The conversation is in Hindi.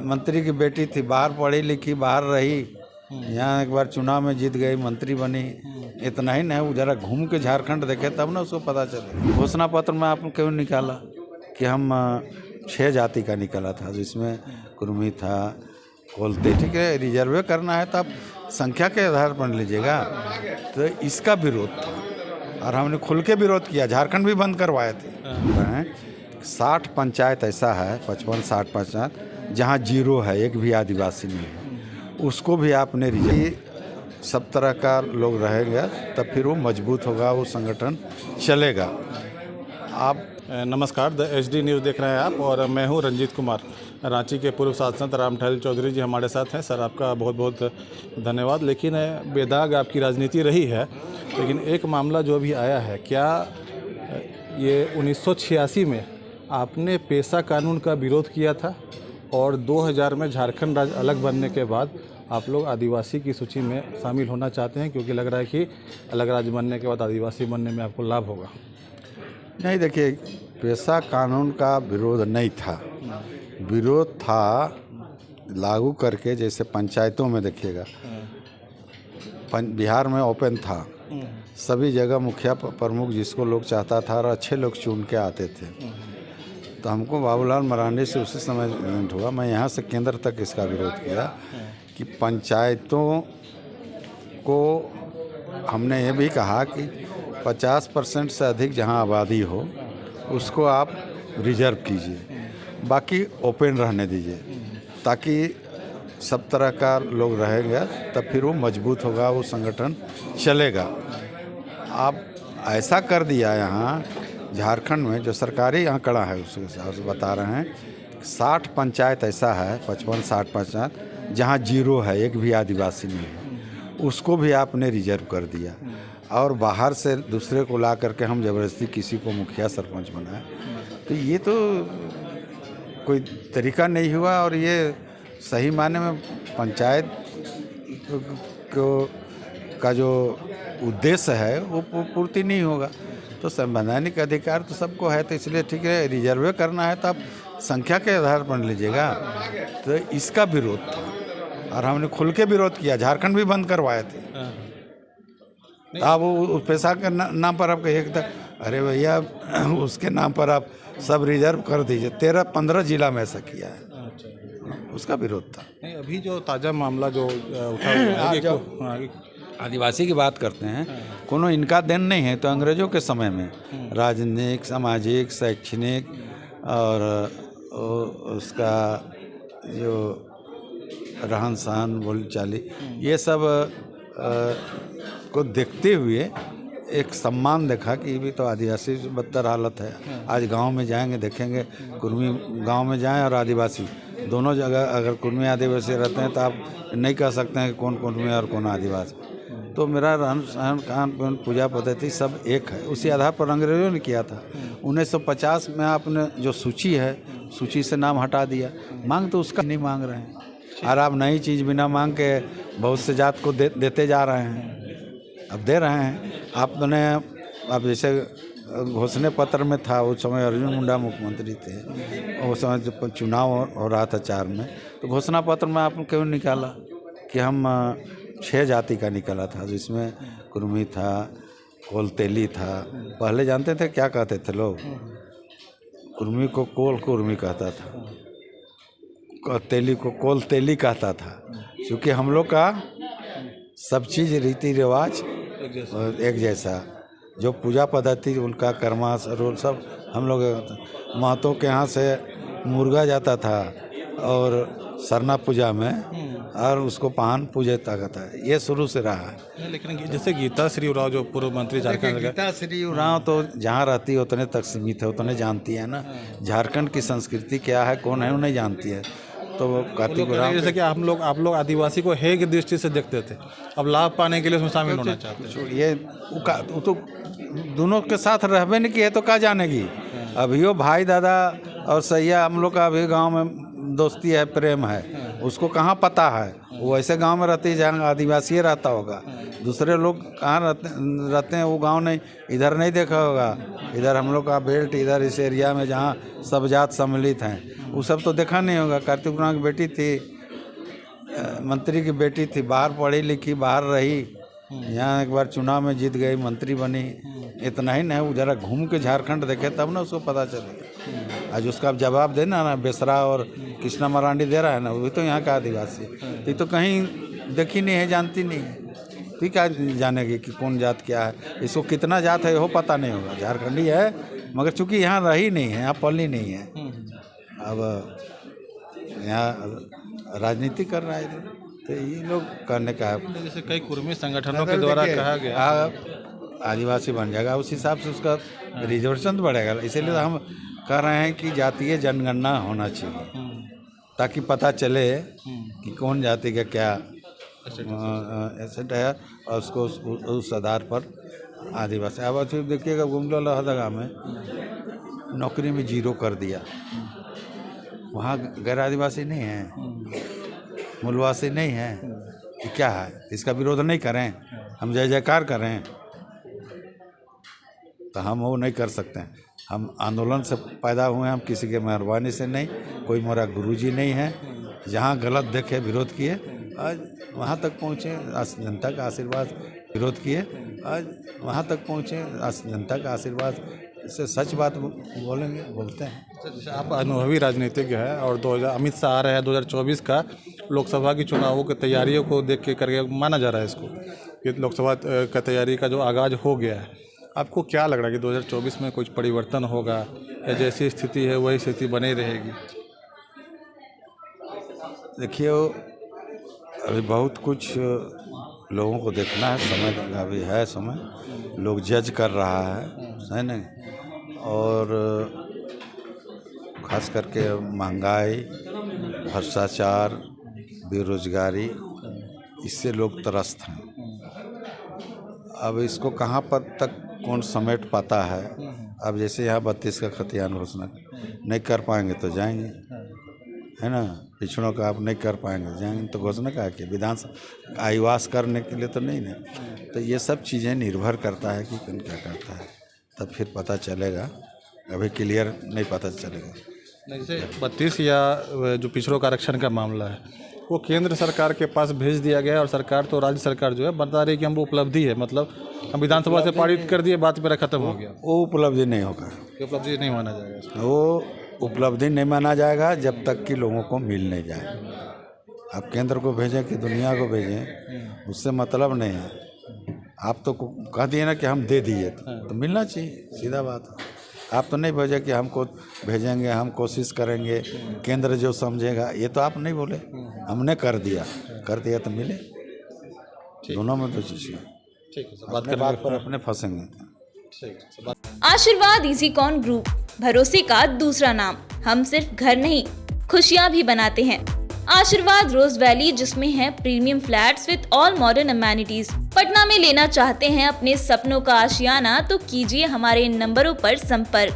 मंत्री की बेटी थी, बाहर पढ़ी लिखी, बाहर रही, यहाँ एक बार चुनाव में जीत गई, मंत्री बनी। इतना ही नहीं, वो जरा घूम के झारखंड देखे तब ना उसको पता चले। घोषणा पत्र में आपने क्यों निकाला कि हम 6 जाति का निकाला था, जिसमें कुर्मी था, कोलते, ठीक है, रिजर्वे करना है तो आप संख्या के आधार पर लीजिएगा। तो इसका विरोध था और हमने खुल के विरोध किया, झारखंड भी बंद करवाए थे। 60 पंचायत ऐसा है, 55-60 पंचायत जहाँ 0 है, एक भी आदिवासी नहीं है, उसको भी आपने सब तरह का लोग रहेगा तब फिर वो मजबूत होगा, वो संगठन चलेगा। आप नमस्कार, द HD न्यूज़ देख रहे हैं आप और मैं हूं रंजीत कुमार। रांची के पूर्व सांसद रामठहल चौधरी जी हमारे साथ हैं। सर, आपका बहुत बहुत धन्यवाद। लेकिन बेदाग आपकी राजनीति रही है, लेकिन एक मामला जो अभी आया है, क्या ये 1986 में आपने पेशा कानून का विरोध किया था और 2000 में झारखंड राज्य अलग बनने के बाद आप लोग आदिवासी की सूची में शामिल होना चाहते हैं, क्योंकि लग रहा है कि अलग राज्य बनने के बाद आदिवासी बनने में आपको लाभ होगा? नहीं, देखिए, पेशा कानून का विरोध नहीं था, विरोध था लागू करके, जैसे पंचायतों में देखिएगा, बिहार में ओपन था, सभी जगह मुखिया प्रमुख जिसको लोग चाहता था और अच्छे लोग चुन के आते थे। तो हमको बाबूलाल मरांडी से उसी समय इवेंट हुआ, मैं यहाँ से केंद्र तक इसका विरोध किया कि पंचायतों को हमने ये भी कहा कि 50% से अधिक जहाँ आबादी हो उसको आप रिजर्व कीजिए, बाकी ओपन रहने दीजिए, ताकि सब तरह का लोग रहेगा तब फिर वो मजबूत होगा, वो संगठन चलेगा। आप ऐसा कर दिया यहाँ झारखंड में, जो सरकारी आंकड़ा है उसके हिसाब से बता रहे हैं, 60 पंचायत ऐसा है, 55-60 पंचायत जहाँ 0 है, एक भी आदिवासी नहीं है, उसको भी आपने रिजर्व कर दिया और बाहर से दूसरे को ला करके हम ज़बरदस्ती किसी को मुखिया सरपंच बनाए। तो ये तो कोई तरीका नहीं हुआ और ये सही मायने में पंचायत का जो उद्देश्य है वो पूर्ति नहीं होगा। तो संवैधानिक अधिकार तो सबको है, तो इसलिए ठीक है, रिजर्वे करना है तो आप संख्या के आधार पर लीजिएगा। तो इसका विरोध था और हमने खुल के विरोध किया, झारखंड भी बंद करवाए थे। आप वो पेशा के नाम पर आप कहिए, अरे भैया उसके नाम पर आप सब रिजर्व कर दीजिए। 13-15 जिला में ऐसा किया है, उसका विरोध था। नहीं, अभी जो ताज़ा मामला जो उठा आदिवासी की बात करते हैं, कोनो इनका देन नहीं है, तो अंग्रेजों के समय में राजनीतिक, सामाजिक, शैक्षणिक और उसका जो रहन सहन, बोलचाली, ये सब को देखते हुए एक सम्मान देखा कि ये भी तो आदिवासी से बदतर हालत है। आज गांव में जाएंगे देखेंगे, कुर्मी गांव में जाएं और आदिवासी दोनों जगह, अगर कुर्मी आदिवासी रहते हैं तो आप नहीं कह सकते हैं कि कौन कुर्मी और कौन आदिवासी। तो मेरा रहन सहन, खान पान, पूजा पद्धति सब एक है। उसी आधार पर अंग्रेजों ने किया था। 1950 में आपने जो सूची है, सूची से नाम हटा दिया। मांग तो उसका नहीं मांग रहे हैं, और आप नई चीज़ बिना मांग के बहुत से जात को देते जा रहे हैं। अब दे रहे हैं आपने, अब जैसे घोषणा पत्र में था, उस समय अर्जुन मुंडा मुख्यमंत्री थे, उस समय जब चुनाव हो रहा था 4 में, तो घोषणा पत्र में आपने क्यों निकाला कि हम 6 जाति का निकाला था, जिसमें कुर्मी था, कोलतेली था। पहले जानते थे क्या कहते थे लोग? कुर्मी को कुर्मी कहता था, तेली को कोलतेली कहता था, क्योंकि हम लोग का सब चीज़ रीति रिवाज एक जैसा, जो पूजा पद्धति उनका, कर्मा रोल सब हम लोग। महतों के यहाँ से मुर्गा जाता था और सरना पूजा में, और उसको पान पूजे तक था, ये शुरू से रहा है। लेकिन जैसे गीता श्री उरांव जो पूर्व मंत्री झारखंड, गीता श्री उरांव तो जहाँ रहती है उतने तक सीमित है, उतने जानती है ना। झारखंड की संस्कृति क्या है, कौन है, वो नहीं जानती है। तो कार्तिक उरांव, जैसे कि आप लोग आदिवासी को हे की दृष्टि से देखते थे, अब लाभ पाने के लिए उसमें शामिल होना चाहते हैं। ये वो तो दोनों के साथ रहबे नहीं किए तो क्या जानेगी। अभी वो भाई दादा और सैया हम लोग का अभी गांव में दोस्ती है, प्रेम है, उसको कहाँ पता है। वो ऐसे गांव में रहती है जहाँ आदिवासी रहता होगा, दूसरे लोग कहाँ रहते हैं वो गांव नहीं, इधर नहीं देखा होगा। इधर हम लोग का बेल्ट, इधर इस एरिया में जहाँ सब जात सम्मिलित हैं, वो सब तो देखा नहीं होगा। कार्तिक की बेटी थी, मंत्री की बेटी थी, बाहर पढ़ी लिखी, बाहर रही, यहाँ एक बार चुनाव में जीत गई, मंत्री बनी। इतना ही नहीं, वो जरा घूम के झारखंड देखे तब ना उसको पता चलेगा। आज उसका जवाब देना ना बेसरा और कृष्णा मरांडी दे रहा है ना, वो भी तो यहाँ का आदिवासी। तो ये तो कहीं देखी नहीं है, जानती नहीं है, तो क्या जानेगी कि कौन जात क्या है। इसको कितना जात है वो पता नहीं होगा। झारखंडी है मगर चूंकि यहाँ रही नहीं है, यहाँ पली नहीं है, अब यहाँ राजनीति कर रहा है इधर। तो ये लोग करने का है। जैसे कई कुर्मी संगठनों के द्वारा कहा गया आदिवासी बन जाएगा, उस हिसाब से उसका रिजर्वेशन बढ़ेगा। इसीलिए तो हम कह रहे हैं कि जातीय जनगणना होना चाहिए, ताकि पता चले कि कौन जाति का क्या एसेट है, और उसको उस आधार पर आदिवासी। अब फिर देखिएगा गुमला लोहरदगा में नौकरी में 0 कर दिया। वहाँ गैर आदिवासी नहीं है, मूलवासी नहीं है, ये क्या है? इसका विरोध नहीं करें, हम जय जयकार करें? तो हम वो नहीं कर सकते हैं। हम आंदोलन से पैदा हुए हैं, हम किसी के मेहरबानी से नहीं, कोई मेरा गुरुजी नहीं है। जहाँ गलत देखे विरोध किए, आज वहाँ तक पहुँचे, जनता का आशीर्वाद। विरोध किए, आज वहाँ तक पहुँचे, जनता का आशीर्वाद। इससे सच बात बोलेंगे, बोलते हैं। जैसे आप अनुभवी राजनीतिज्ञ हैं और 2000 अमित शाह आ रहे हैं, 2024 का लोकसभा की चुनावों की तैयारियों को देख के करके माना जा रहा है इसको कि लोकसभा का तैयारी का जो आगाज़ हो गया है। आपको क्या लग रहा है कि 2024 में कुछ परिवर्तन होगा, या जैसी स्थिति है वही स्थिति बनी रहेगी? देखिए, अभी बहुत कुछ लोगों को देखना है, समय अभी है, समय लोग जज कर रहा है ना। और खास करके महंगाई, भ्रष्टाचार, बेरोजगारी, इससे लोग त्रस्त हैं। अब इसको कहाँ पर तक कौन समेट पाता है। अब जैसे यहाँ 32 का खतियान घोषणा नहीं कर पाएंगे तो जाएंगे, है ना। पिछड़ों का आप नहीं कर पाएंगे, जाएंगे तो घोषणा का कि विधानसभा आईवास करने के लिए तो नहीं ना। तो ये सब चीज़ें निर्भर करता है कि कौन क्या करता है, तब फिर पता चलेगा। अभी क्लियर नहीं पता चलेगा। जैसे 32 या जो पिछड़ों का आरक्षण का मामला है, वो केंद्र सरकार के पास भेज दिया गया, और सरकार तो राज्य सरकार जो है बता रही कि हम वो उपलब्धि है, मतलब हम विधानसभा से पारित कर दिए, बात मेरा खत्म हो गया। वो उपलब्धि नहीं होगा, उपलब्धि नहीं माना जाएगा। वो उपलब्धि नहीं माना जाएगा जब तक कि लोगों को मिल नहीं जाए। आप केंद्र को भेजें कि दुनिया को भेजें, उससे मतलब नहीं है। आप तो कह दिए ना कि हम दे दिए, तो मिलना चाहिए, सीधा बात है। आप तो नहीं भेजे कि हमको भेजेंगे, हम कोशिश करेंगे, केंद्र जो समझेगा, ये तो आप नहीं बोले। हमने कर दिया तो मिले। दोनों में तो चीज़ ठीक है, बात पर अपने फंसेंगे। आशीर्वाद इजीकॉन ग्रुप, भरोसे का दूसरा नाम। हम सिर्फ घर नहीं, खुशियां भी बनाते हैं। आशीर्वाद रोज वैली, जिसमें है premium flats with all modern amenities. Patna में लेना चाहते हैं अपने सपनों का आशियाना, तो कीजिए हमारे इन नंबरों पर संपर्क।